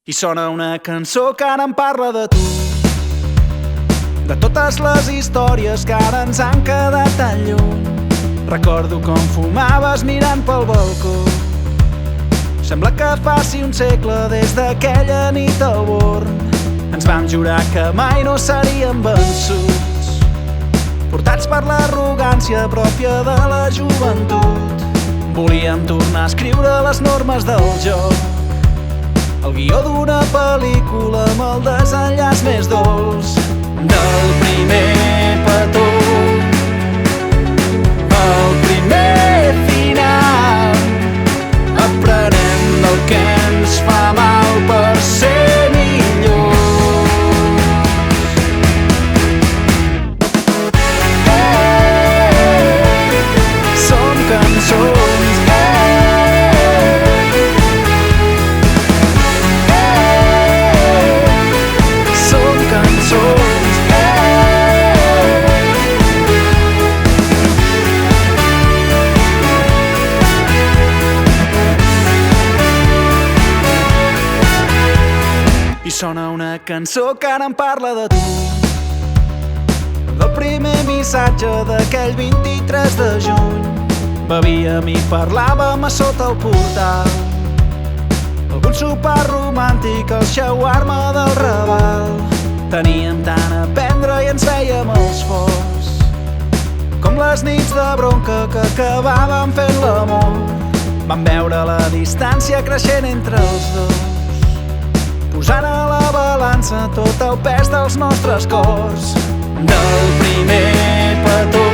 I sona una cançó que ara em parla de tu, de totes les històries que ara ens han quedat tan lluny. Recordo com fumaves mirant pel balcó. Sembla que faci un segle des d'aquella nit al Born. Ens vam jurar que mai no seríem vençuts, portats per l'arrogància pròpia de la joventut. Volíem tornar a escriure les normes del joc, el guió d'una pel·lícula amb el desenllaç més dolç. Del primer petó al primer final, aprenem del que ens fa mal per ser millors. Som cançons. I sona una cançó que ara em parla de tu, del primer missatge d'aquell 23 de juny. Bevíem i parlàvem a sota el portal, algun sopar romàntic al shawarma del Raval. Teníem tant a prendre i ens fèiem els forts, com les nits de bronca que acabàvem fent l'amor. Vam veure la distància creixent entre els dos, posant a la balança tot el pes dels nostres cors. Del primer petó